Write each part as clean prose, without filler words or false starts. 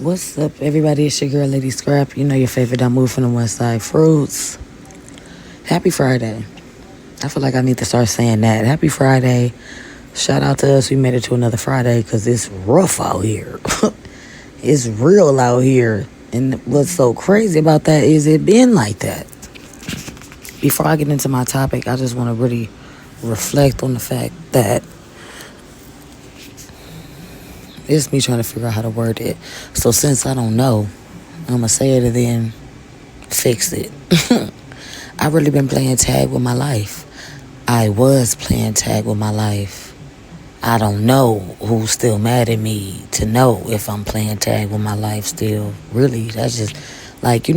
What's up, everybody? It's your girl, Lady Scrap. You know your favorite. I'm moving from the West Side Fruits. Happy Friday. I feel like I need to start saying that. Happy Friday. Shout out to us. We made it to another Friday because it's rough out here. It's real out here. And what's so crazy about that is it been like that. Before I get into my topic, I just want to really reflect on the fact that it's me trying to figure out how to word it. So since I don't know, I'm going to say it and then fix it. I've really been playing tag with my life. I was playing tag with my life. I don't know who's still mad at me to know if I'm playing tag with my life still. Really, that's just like, I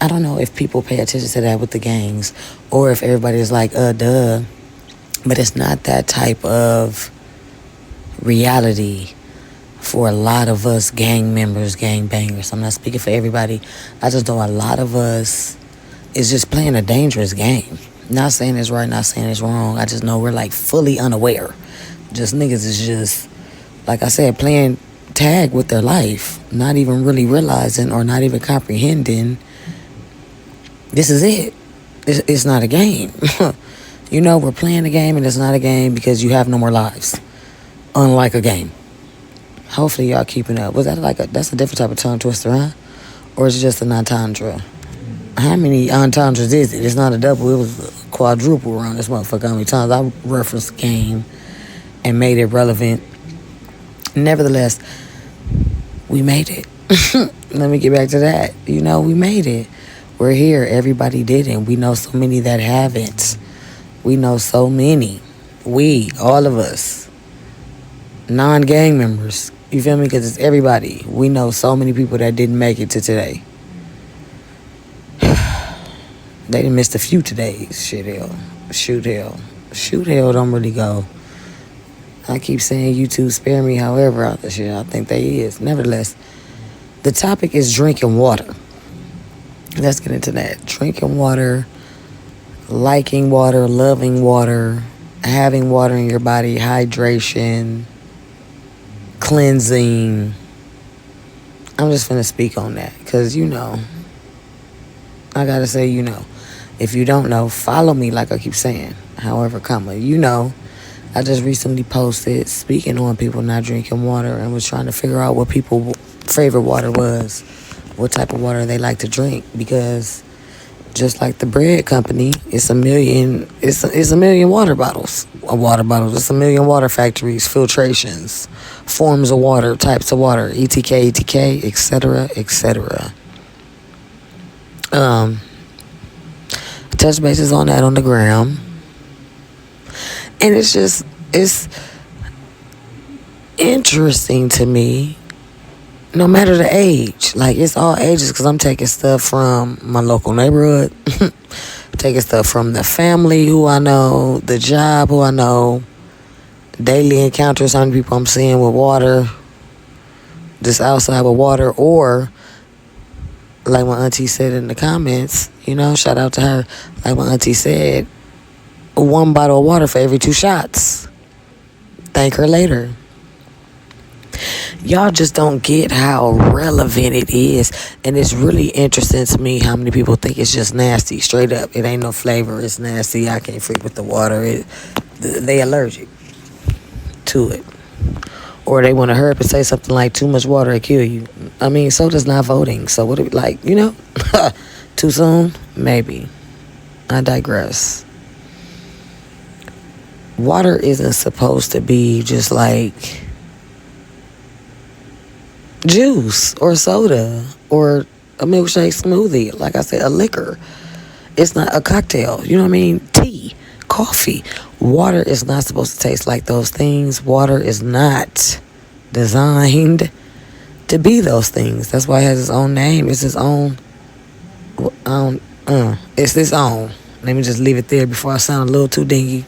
don't know if people pay attention to that with the gangs or if everybody's like, duh. But it's not that type of reality for a lot of us gang members, gang bangers. I'm not speaking for everybody. I just know a lot of us is just playing a dangerous game. Not saying it's right, not saying it's wrong. I just know we're like fully unaware. Just niggas is just, like I said, playing tag with their life. Not even really realizing or not even comprehending this is it. It's not a game. We're playing a game and it's not a game because you have no more lives. Unlike a game. Hopefully y'all keeping up. Was that that's a different type of tongue twister, huh? Or is it just an entendre? How many entendres is it? It's not a double, it was a quadruple around this motherfucker. How many times I referenced the game and made it relevant. Nevertheless, we made it. Let me get back to that. We made it. We're here. Everybody didn't. We know so many that haven't. We know so many. All of us. Non-gang members. You feel me? Because it's everybody. We know so many people that didn't make it to today. They done missed a few todays. Shit hell. Shoot hell. Shoot hell don't really go. I keep saying YouTube spare me, however, I think they is. Nevertheless, the topic is drinking water. Let's get into that. Drinking water, liking water, loving water, having water in your body, hydration, cleansing. I'm just finna speak on that because I gotta say if you don't know, follow me like I keep saying, however I just recently posted speaking on people not drinking water and was trying to figure out what people's favorite water was, what type of water they like to drink, because just like the bread company, it's a million water bottles. It's a million water factories, filtrations, forms of water, types of water, ETK, etc., etc. Touch bases on that on the gram. And it's interesting to me, no matter the age. Like, it's all ages because I'm taking stuff from my local neighborhood, taking stuff from the family who I know, the job who I know, daily encounters, how many people I'm seeing with water, just outside with water, or like my auntie said in the comments, shout out to her, like my auntie said, 1 bottle of water for every 2 shots. Thank her later. Y'all just don't get how relevant it is. And it's really interesting to me how many people think it's just nasty. Straight up. It ain't no flavor. It's nasty. I can't freak with the water. They allergic to it. Or they want to hurry up and say something like, too much water will kill you. I mean, so does not voting. So what, too soon? Maybe. I digress. Water isn't supposed to be just like juice or soda or a milkshake smoothie. Like I said, a liquor. It's not a cocktail. You know what I mean? Tea, coffee. Water is not supposed to taste like those things. Water is not designed to be those things. That's why it has its own name. It's its own. It's its own. Let me just leave it there before I sound a little too dingy.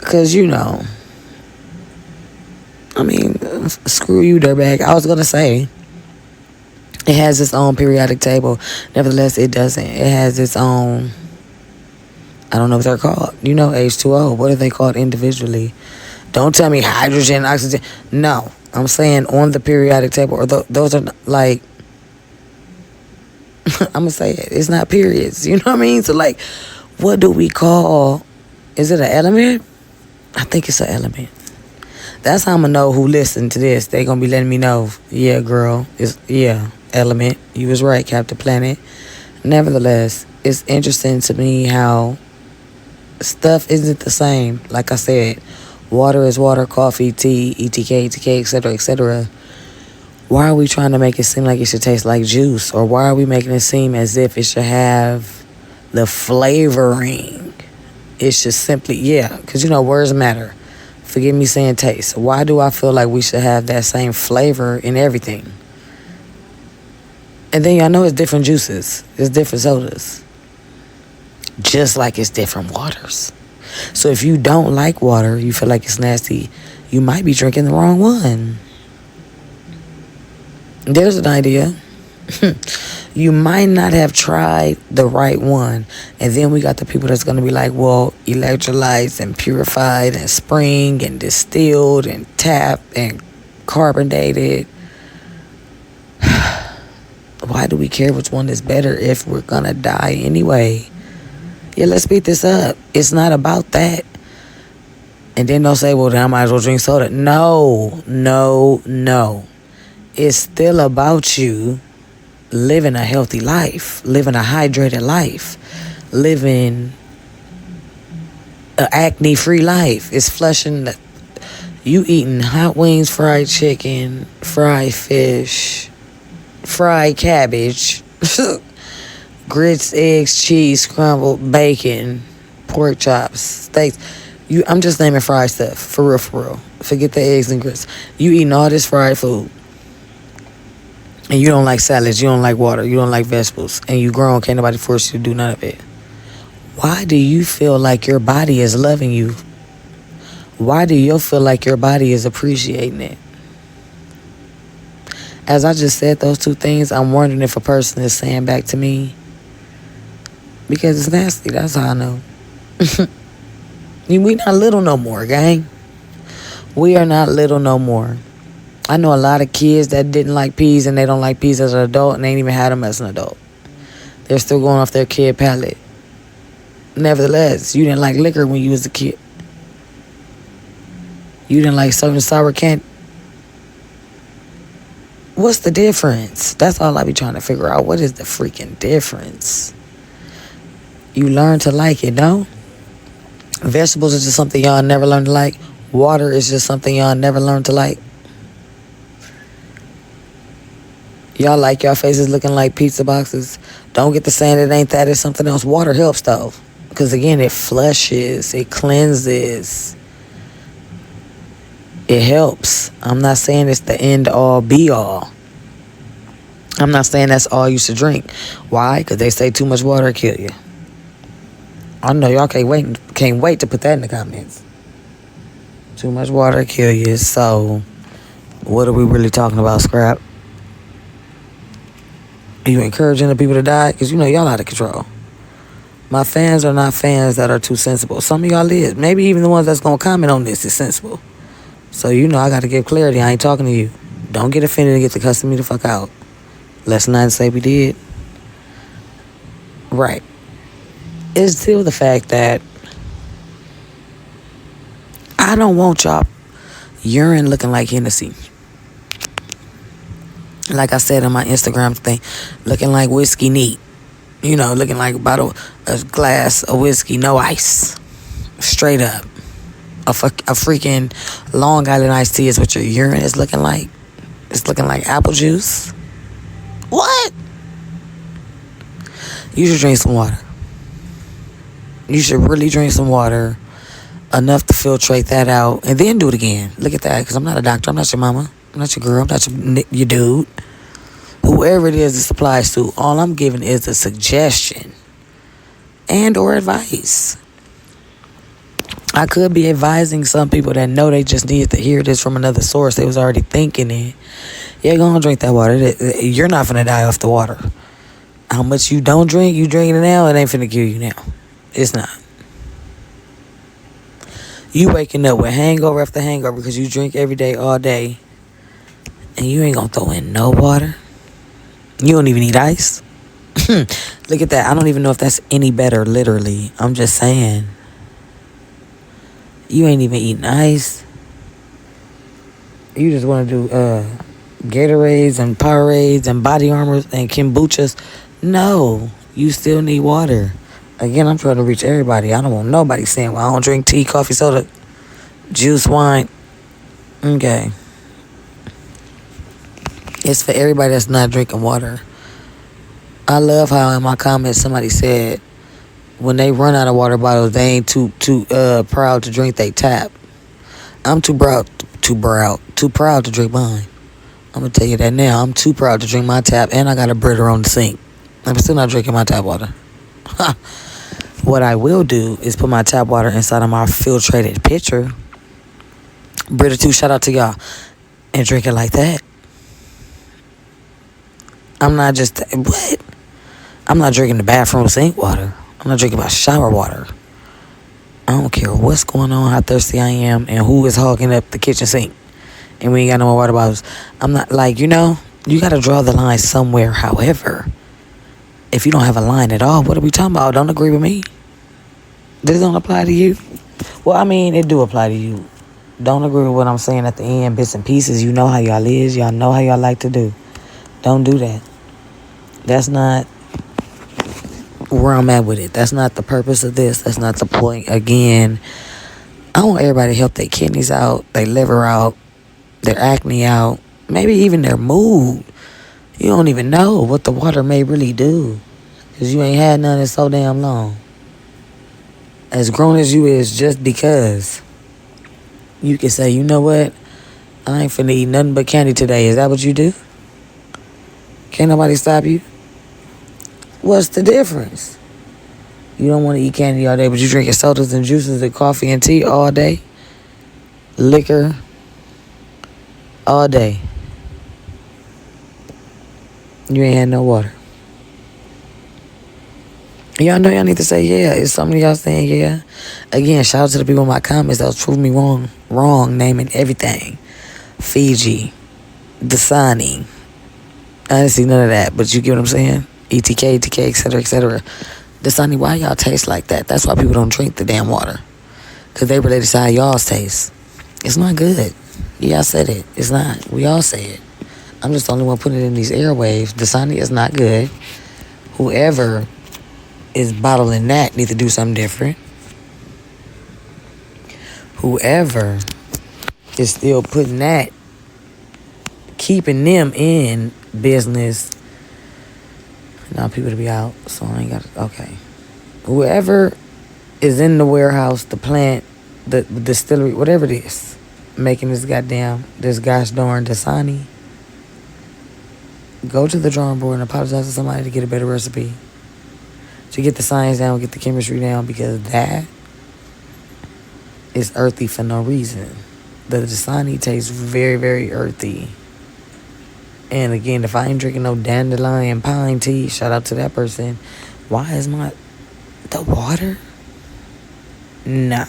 Because, screw you, dirtbag. I was going to say, it has its own periodic table. Nevertheless, it doesn't. It has its own, I don't know what they're called. H2O. What are they called individually? Don't tell me hydrogen, oxygen. No. I'm saying on the periodic table, or those are like, I'm gonna say it. It's not periods. You know what I mean? So like, what do we call? Is it an element? I think it's an element. That's how I'm gonna know who listened to this. They gonna be letting me know. Yeah, girl. Element. You was right, Captain Planet. Nevertheless, it's interesting to me how stuff isn't the same. Like I said, water is water, coffee, tea, etc., etc., etc. Why are we trying to make it seem like it should taste like juice? Or why are we making it seem as if it should have the flavoring? It should simply, because words matter. Forgive me saying taste. Why do I feel like we should have that same flavor in everything? And then y'all know it's different juices. It's different sodas. Just like it's different waters. So if you don't like water, you feel like it's nasty, you might be drinking the wrong one. There's an idea. You might not have tried the right one. And then we got the people that's going to be like, well, electrolytes and purified and spring and distilled and tap and carbonated. Why do we care which one is better if we're going to die anyway? Yeah, let's speed this up. It's not about that. And then they'll say, well, then I might as well drink soda. No. It's still about you living a healthy life, living a hydrated life, living an acne-free life. It's flushing. You eating hot wings, fried chicken, fried fish, fried cabbage, grits, eggs, cheese, scrambled bacon, pork chops, steaks. I'm just naming fried stuff, for real. Forget the eggs and grits. You eating all this fried food. And you don't like salads, you don't like water, you don't like vegetables, and you grown, can't nobody force you to do none of it. Why do you feel like your body is loving you? Why do you feel like your body is appreciating it? As I just said those two things, I'm wondering if a person is saying back to me, because it's nasty, that's how I know. We not little no more, gang. We are not little no more. I know a lot of kids that didn't like peas and they don't like peas as an adult and they ain't even had them as an adult. They're still going off their kid palate. Nevertheless, you didn't like liquor when you was a kid. You didn't like certain sour candy. What's the difference? That's all I be trying to figure out. What is the freaking difference? You learn to like it, no? Vegetables is just something y'all never learned to like. Water is just something y'all never learned to like. Y'all like y'all faces looking like pizza boxes. Don't get to saying it ain't that, it's something else. Water helps though. Because again, it flushes, it cleanses. It helps. I'm not saying it's the end all be all. I'm not saying that's all you should drink. Why? Because they say too much water will kill you. I know y'all can't wait to put that in the comments. Too much water will kill you. So, what are we really talking about, Scrap? Are you encouraging the people to die? Because y'all out of control. My fans are not fans that are too sensible. Some of y'all is. Maybe even the ones that's going to comment on this is sensible. So, I got to give clarity. I ain't talking to you. Don't get offended and get to cussing me the fuck out. Let's not say we did. Right. It's still the fact that I don't want y'all urine looking like Hennessy. Like I said on my Instagram thing, looking like whiskey neat. Looking like a glass of whiskey, no ice. Straight up. A freaking Long Island iced tea is what your urine is looking like. It's looking like apple juice. What? You should drink some water. You should really drink some water. Enough to filtrate that out. And then do it again. Look at that. Because I'm not a doctor. I'm not your mama. I'm not your girl. I'm not your dude. Whoever it is this applies to, all I'm giving is a suggestion and or advice. I could be advising some people that know they just need to hear this from another source. They was already thinking it. Yeah, go on, drink that water. You're not finna die off the water. How much you don't drink, you drinking it now, it ain't finna kill you now. It's not. You waking up with hangover after hangover because you drink every day, all day. And you ain't gonna throw in no water. You don't even need ice. Look at that. I don't even know if that's any better, literally. I'm just saying. You ain't even eating ice. You just want to do Gatorades and Powerades and body armors and kombuchas. No, you still need water. Again, I'm trying to reach everybody. I don't want nobody saying, well, I don't drink tea, coffee, soda, juice, wine. Okay. It's for everybody that's not drinking water. I love how in my comments somebody said when they run out of water bottles, they ain't too proud to drink they tap. I'm too proud to drink mine. I'm gonna tell you that now. I'm too proud to drink my tap, and I got a Brita on the sink. I'm still not drinking my tap water. What I will do is put my tap water inside of my filtrated pitcher. Brita 2, shout out to y'all, and drink it like that. I'm not just what? I'm not drinking the bathroom sink water. I'm not drinking my shower water. I don't care what's going on, how thirsty I am, and who is hogging up the kitchen sink. And we ain't got no more water bottles. I'm not like, you got to draw the line somewhere. However, if you don't have a line at all, what are we talking about? Don't agree with me. This don't apply to you. Well, I mean, it do apply to you. Don't agree with what I'm saying at the end, bits and pieces. You know how y'all is. Y'all know how y'all like to do. Don't do that. That's not where I'm at with it. That's not the purpose of this. That's not the point. Again, I want everybody to help their kidneys out, their liver out, their acne out, maybe even their mood. You don't even know what the water may really do because you ain't had none in so damn long. As grown as you is, just because you can say, you know what, I ain't finna eat nothing but candy today. Is that what you do? Can't nobody stop you? What's the difference? You don't want to eat candy all day, but you drinking sodas and juices and coffee and tea all day? Liquor all day. You ain't had no water. Y'all know y'all need to say yeah. Is some of y'all saying yeah? Again, shout out to the people in my comments that was proving me wrong, naming everything. Fiji, Dasani. I didn't see none of that, but you get what I'm saying? ETK, ETK, etc., etc. Dasani, why y'all taste like that? That's why people don't drink the damn water. Because they related to how y'all's taste. It's not good. Yeah, I said it. It's not. We all say it. I'm just the only one putting it in these airwaves. Dasani is not good. Whoever is bottling that need to do something different. Whoever is still putting that, keeping them in business. Now people to be out, so I ain't got to, okay. Whoever is in the warehouse, the plant, the distillery, whatever it is, making this gosh darn Dasani, go to the drawing board and apologize to somebody to get a better recipe. To get the science down, get the chemistry down, because that is earthy for no reason. The Dasani tastes very, very earthy. And again, if I ain't drinking no dandelion pine tea, shout out to that person. Why is the water? Nah.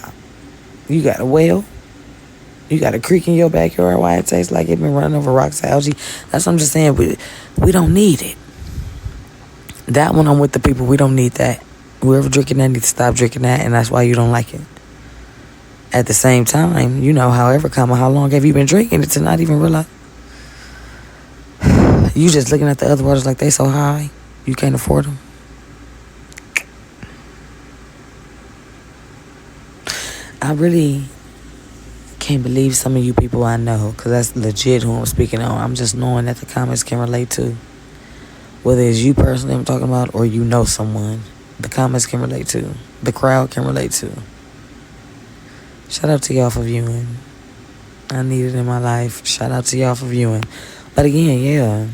You got a well? You got a creek in your backyard? Why it tastes like it been running over rocks, algae? That's what I'm just saying. We don't need it. That one, I'm with the people. We don't need that. Whoever drinking that needs to stop drinking that, and that's why you don't like it. At the same time, how long have you been drinking it to not even realize? You just looking at the other waters like they so high, you can't afford them. I really can't believe some of you people I know, because that's legit who I'm speaking on. I'm just knowing that the comments can relate to. Whether it's you personally I'm talking about or you know someone, the comments can relate to. The crowd can relate to. Shout out to y'all for viewing. I need it in my life. Shout out to y'all for viewing. But again, yeah,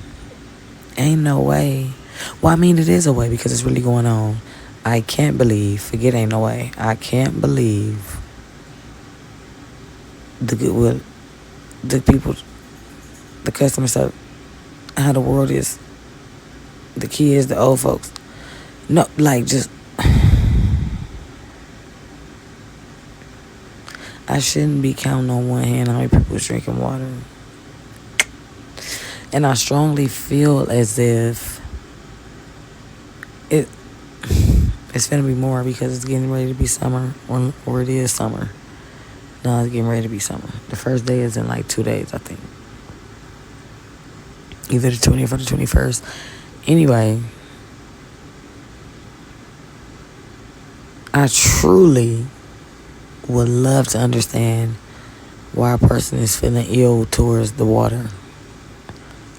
ain't no way. Well, I mean, it is a way because it's really going on. I can't believe, forget ain't no way. I can't believe the goodwill, the people, the customer stuff, how the world is. The kids, the old folks. No, like just... I shouldn't be counting on one hand how many people is drinking water. And I strongly feel as if it it's gonna be more because it's getting ready to be summer, or it is summer. No, it's getting ready to be summer. The first day is in like 2 days, I think. Either the 20th or the 21st. Anyway, I truly would love to understand why a person is feeling ill towards the water.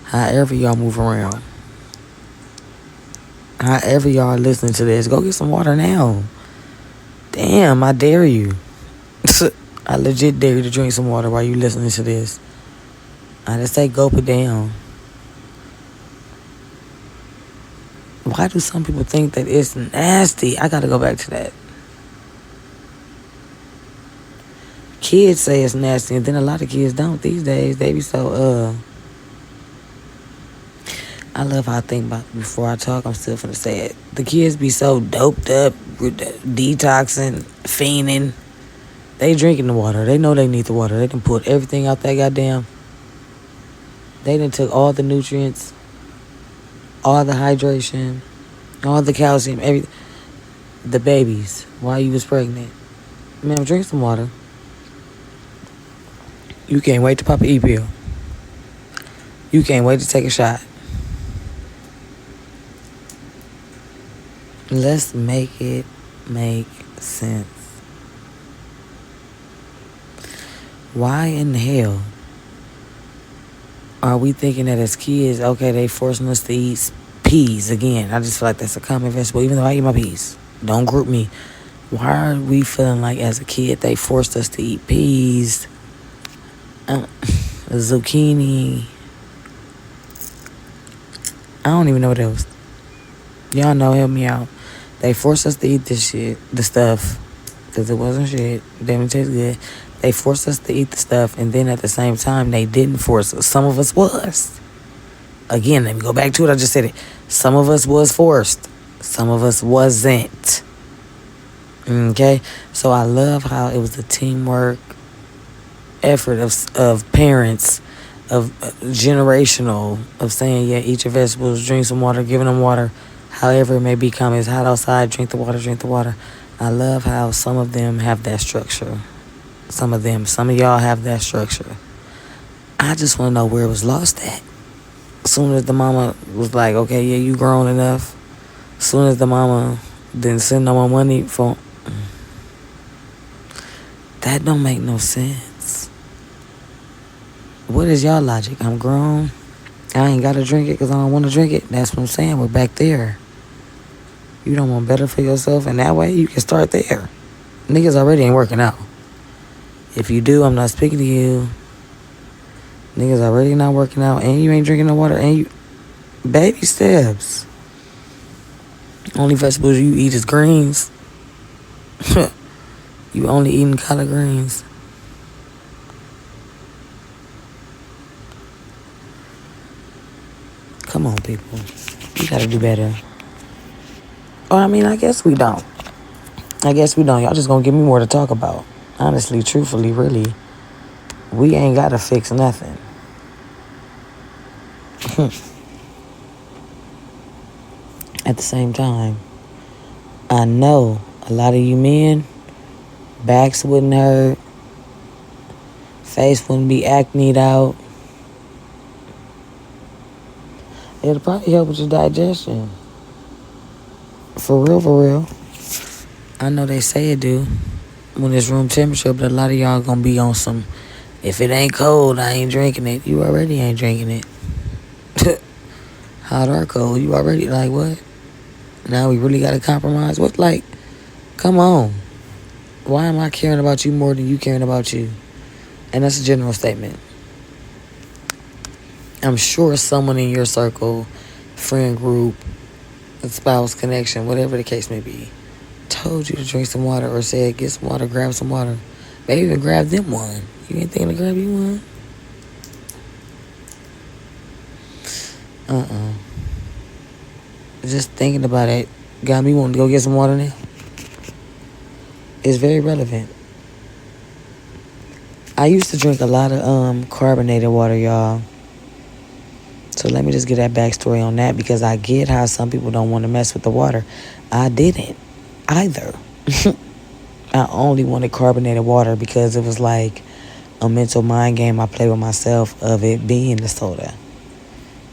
However y'all move around. However y'all listening to this, go get some water now. Damn, I dare you. I legit dare you to drink some water while you listening to this. I just say gulp it down. Why do some people think that it's nasty? I gotta go back to that. Kids say it's nasty, and then a lot of kids don't these days. They be so, I love how I think about it. Before I talk, I'm still finna say it. The kids be so doped up, detoxing, fiending. They drinking the water. They know they need the water. They done put everything out that goddamn. They done took all the nutrients, all the hydration, all the calcium, everything. The babies, while you was pregnant. Ma'am, drink some water. You can't wait to pop an E-pill. You can't wait to take a shot. Let's make it make sense. Why in the hell are we thinking that as kids, okay, they forcing us to eat peas again? I just feel like that's a common vegetable, even though I eat my peas. Don't group me. Why are we feeling like as a kid they forced us to eat peas, zucchini? I don't even know what else. Y'all know, help me out. They forced us to eat this shit, the stuff, because it wasn't shit. Damn, it tastes good. They forced us to eat the stuff, and then at the same time, they didn't force us. Some of us was. Again, let me go back to it. I just said it. Some of us was forced. Some of us wasn't. Okay? So I love how it was the teamwork effort of parents, of generational, of saying, yeah, eat your vegetables, drink some water, giving them water, however it may become. It's hot outside, drink the water, drink the water. I love how some of them have that structure. Some of y'all have that structure. I just want to know where it was lost at. As soon as the mama was like, okay, yeah, you grown enough. As soon as the mama didn't send no more money for... That don't make no sense. What is y'all logic? I'm grown. I ain't got to drink it because I don't want to drink it. That's what I'm saying. We're back there. You don't want better for yourself, and that way you can start there. Niggas already ain't working out. If you do, I'm not speaking to you. Niggas already not working out, and you ain't drinking no water, and you... Baby steps. Only vegetables you eat is greens. You only eating collard greens. Come on, people. You gotta do better. Or, I mean, I guess we don't. Y'all just gonna give me more to talk about. Honestly, truthfully, really. We ain't gotta fix nothing. At the same time, I know a lot of you men, backs wouldn't hurt, face wouldn't be acneed out. It'll probably help with your digestion. For real. I know they say it do when it's room temperature, but a lot of y'all gonna be on some, if it ain't cold, I ain't drinking it. You already ain't drinking it. Hot or cold, you already, like, what? Now we really gotta compromise? What, like, come on. Why am I caring about you more than you caring about you? And that's a general statement. I'm sure someone in your circle, friend group, spouse connection, whatever the case may be, told you to drink some water or said, get some water, grab some water. Maybe even grab them one. You ain't thinking to grab you one? Just thinking about it got me wanting to go get some water now. It's very relevant. I used to drink a lot of carbonated water, y'all. So let me just get that backstory on that, because I get how some people don't want to mess with the water. I didn't either. I only wanted carbonated water because it was like a mental mind game I play with myself of it being the soda.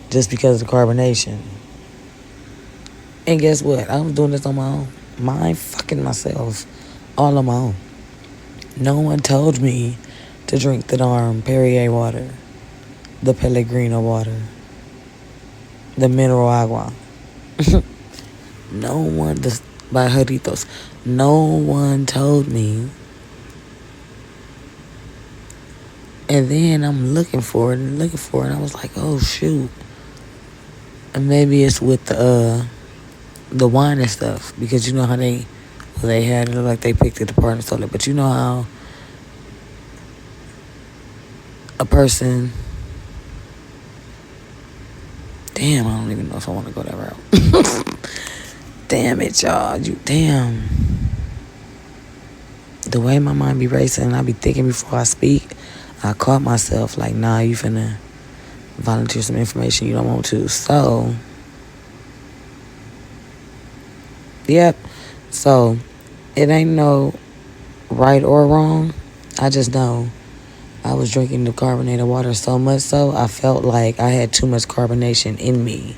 Just because of the carbonation. And guess what? I was doing this on my own. Mind fucking myself. All on my own. No one told me to drink the darn Perrier water. The Pellegrino water. The mineral agua. No one, by Jarritos. No one told me. And then I'm looking for it and looking for it. And I was like, oh, shoot. And maybe it's with the wine and stuff. Because you know how they had it look like they picked it apart and sold it. But you know how a person... Damn, I don't even know if I want to go that route. Damn it, y'all. Damn. The way my mind be racing, I be thinking before I speak, I caught myself like, nah, you finna volunteer some information you don't want to. So, yep. So, it ain't no right or wrong. I just know I was drinking the carbonated water so much so I felt like I had too much carbonation in me.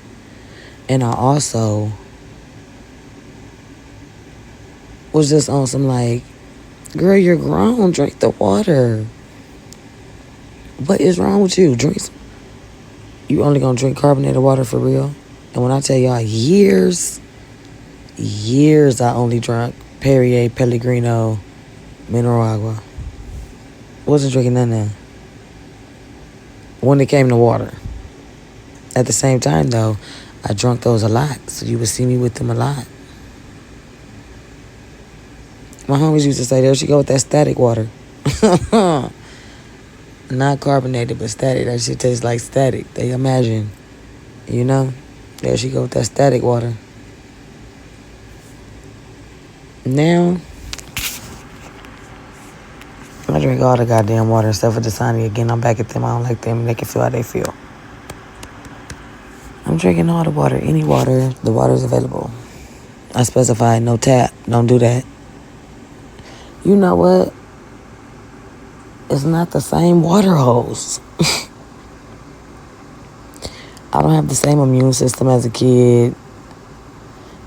And I also was just on some like, girl, you're grown, drink the water. What is wrong with you? You only gonna drink carbonated water for real? And when I tell y'all years I only drank Perrier, Pellegrino, mineral agua. Wasn't drinking none of that when it came to water. At the same time though, I drank those a lot, so you would see me with them a lot. My homies used to say, there she go with that static water. Not carbonated, but static. That shit tastes like static. They imagine, you know? There she go with that static water. Now, I drink all the goddamn water except for Dasani. Again, I'm back at them. I don't like them. They can feel how they feel. I'm drinking all the water. Any water. The water is available. I specify no tap. Don't do that. You know what? It's not the same water hose. I don't have the same immune system as a kid.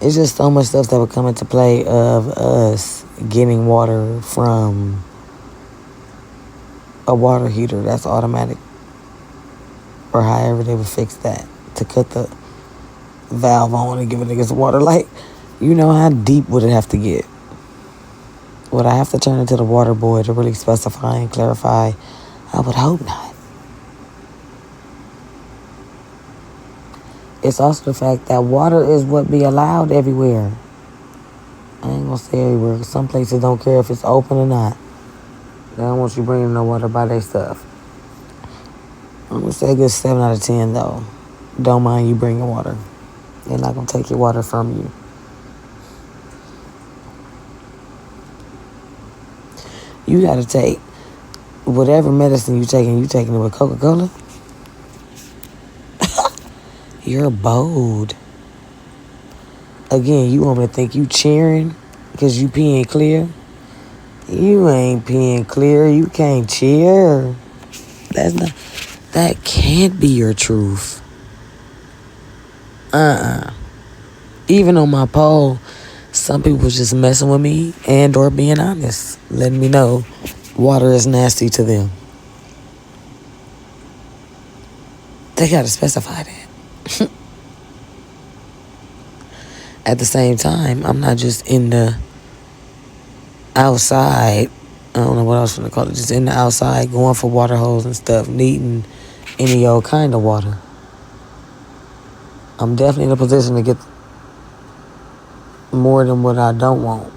It's just so much stuff that would come into play of us getting water from a water heater that's automatic. Or however they would fix that. To cut the valve on and give it niggas water. Like, you know, how deep would it have to get? Would I have to turn into the water boy to really specify and clarify? I would hope not. It's also the fact that water is what be allowed everywhere. I ain't gonna say everywhere, because some places don't care if it's open or not. They don't want you bringing no water by their stuff. I'm gonna say a good 7 out of 10 though. Don't mind you bringing water. They're not gonna take your water from you. You gotta take whatever medicine you taking it with Coca-Cola? You're bold. Again, you want me to think you cheering because you peeing clear? You ain't peeing clear. You can't cheer. That can't be your truth. Even on my poll, some people was just messing with me and or being honest, letting me know water is nasty to them. They gotta specify that. At the same time, I'm not just in the outside, I don't know what else I'm gonna call it, just in the outside going for water holes and stuff, needing any old kind of water. I'm definitely in a position to get more than what I don't want.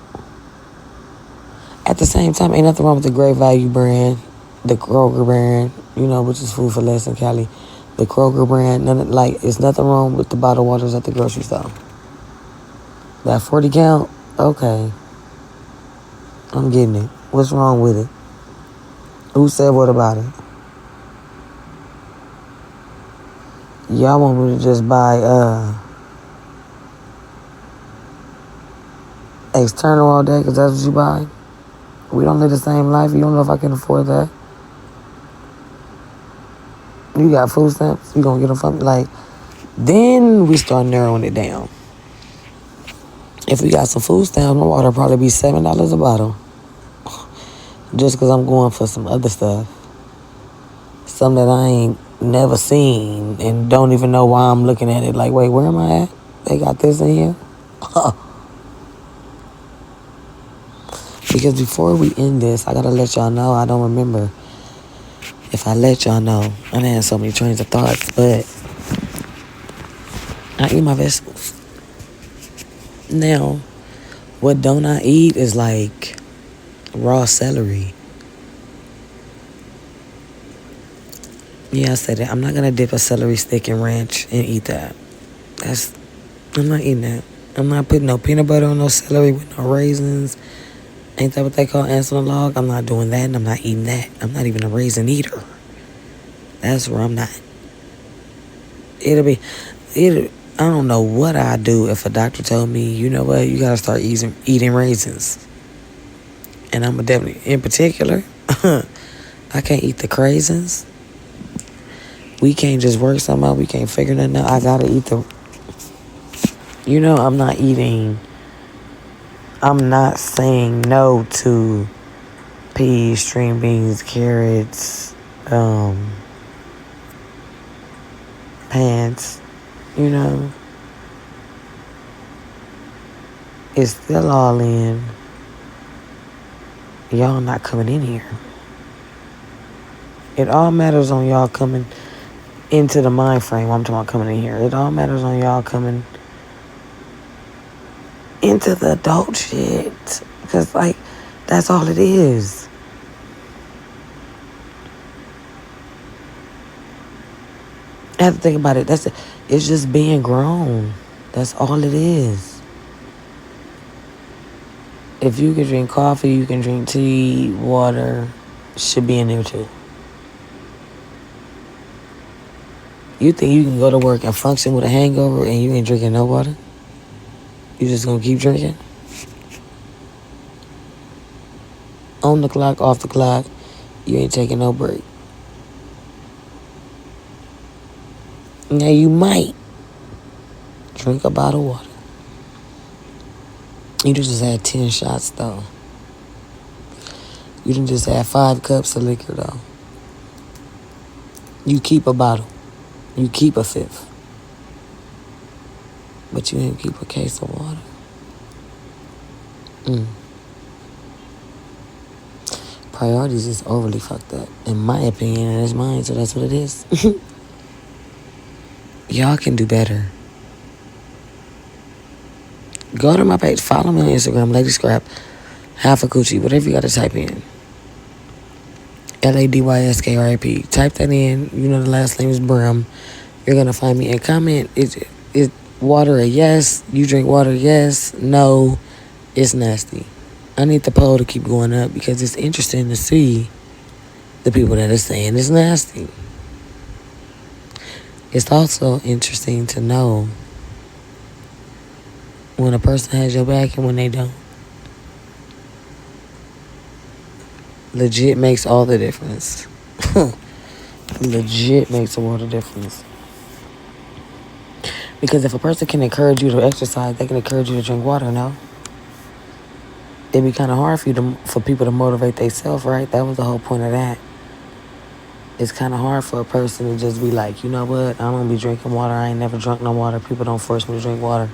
At the same time, ain't nothing wrong with the Great Value brand, the Kroger brand, you know, which is food for less in Cali. The Kroger brand, it's nothing wrong with the bottled waters at the grocery store. That 40 count, okay. I'm getting it. What's wrong with it? Who said what about it? Y'all want me to just buy external all day because that's what you buy? We don't live the same life. You don't know if I can afford that. You got food stamps. You gonna get them from me? Like, then we start narrowing it down. If we got some food stamps, my water probably be $7 a bottle. Just because I'm going for some other stuff. Something that I ain't never seen and don't even know why I'm looking at it. Like, wait, where am I at? They got this in here? Because before we end this, I gotta let y'all know, I don't remember if I let y'all know. I done had so many trains of thoughts, but I eat my vegetables. Now, what don't I eat is like raw celery. Yeah, I said it. I'm not gonna dip a celery stick in ranch and eat that. I'm not eating that. I'm not putting no peanut butter on no celery with no raisins. Ain't that what they call ants on a log? I'm not doing that, and I'm not eating that. I'm not even a raisin eater. That's where I'm not. I don't know what I'd do if a doctor told me, you know what, you gotta start eating raisins. And I'm definitely, in particular, I can't eat the craisins. We can't just work something out. We can't figure nothing out. I gotta eat I'm not saying no to peas, string beans, carrots, pants, you know. It's still all in. Y'all not coming in here. It all matters on y'all coming into the mind frame. I'm talking about coming in here. It all matters on y'all coming into the adult shit. Because, like, that's all it is. I have to think about it. It's just being grown. That's all it is. If you can drink coffee, you can drink tea, water, should be in there too. You think you can go to work and function with a hangover and you ain't drinking no water? You just gonna keep drinking? On the clock, off the clock, you ain't taking no break. Now you might drink a bottle of water. You just had 10 shots though. You done just had 5 cups of liquor though. You keep a bottle. You keep a 5th. But you didn't keep a case of water. Priorities is overly fucked up. In my opinion, and it's mine, so that's what it is. Y'all can do better. Go to my page. Follow me on Instagram, Lady Scrap, Half a Coochie, whatever you got to type in. LADYSKRAP. Type that in. You know the last name is Brim. You're going to find me and comment. Is water a yes? You drink water, yes? No. It's nasty. I need the poll to keep going up because it's interesting to see the people that are saying it's nasty. It's also interesting to know when a person has your back and when they don't. Legit makes all the difference. Legit makes a world of difference. Because if a person can encourage you to exercise, they can encourage you to drink water, no? It'd be kind of hard for people to motivate themselves, right? That was the whole point of that. It's kind of hard for a person to just be like, you know what? I'm going to be drinking water. I ain't never drunk no water. People don't force me to drink water.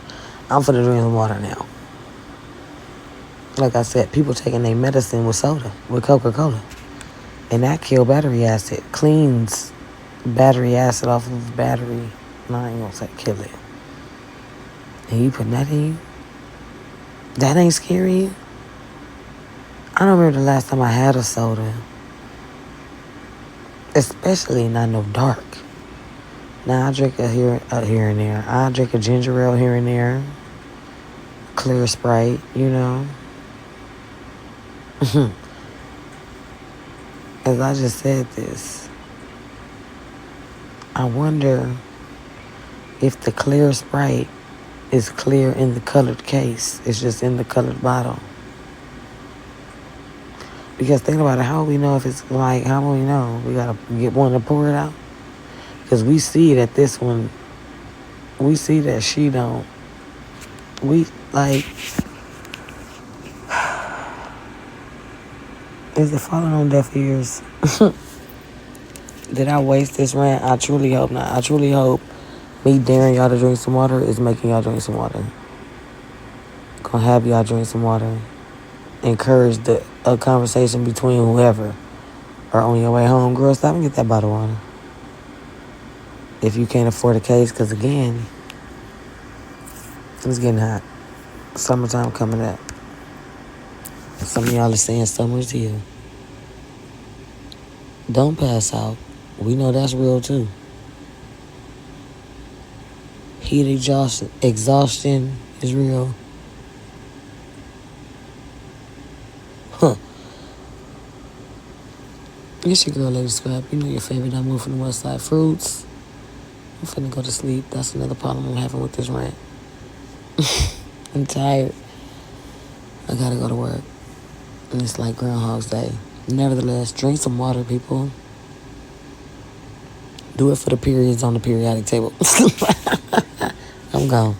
I'm finna drink some water now. Like I said, people taking their medicine with soda, with Coca-Cola. And that kills battery acid. Cleans battery acid off of battery. No, I ain't going to say kill it. And you putting that in you? That ain't scary? I don't remember the last time I had a soda. Especially not no dark. Now I drink a here and there. I drink a ginger ale here and there. Clear Sprite, you know. As I just said this, I wonder If the clear Sprite is clear in the colored case, it's just in the colored bottle. Because think about it, how do we know if it's like, how do we know? We gotta get one to pour it out? Because we see that this one, we see that she don't. We, like, is it falling on deaf ears? Did I waste this rant? I truly hope not. I truly hope me daring y'all to drink some water is making y'all drink some water. Gonna have y'all drink some water. Encourage a conversation between whoever or on your way home. Girl, stop and get that bottle of water. If you can't afford a case, because again, it's getting hot. Summertime coming up. Some of y'all are saying summer's here. Don't pass out. We know that's real too. Heat exhaustion is real. Huh. It's your girl, Lady Scrap. You know your favorite. I move from the West Side. Fruits. I'm finna go to sleep. That's another problem I'm having with this rant. I'm tired. I gotta go to work. And it's like Groundhog's Day. Nevertheless, drink some water, people. Do it for the periods on the periodic table. I'm gone.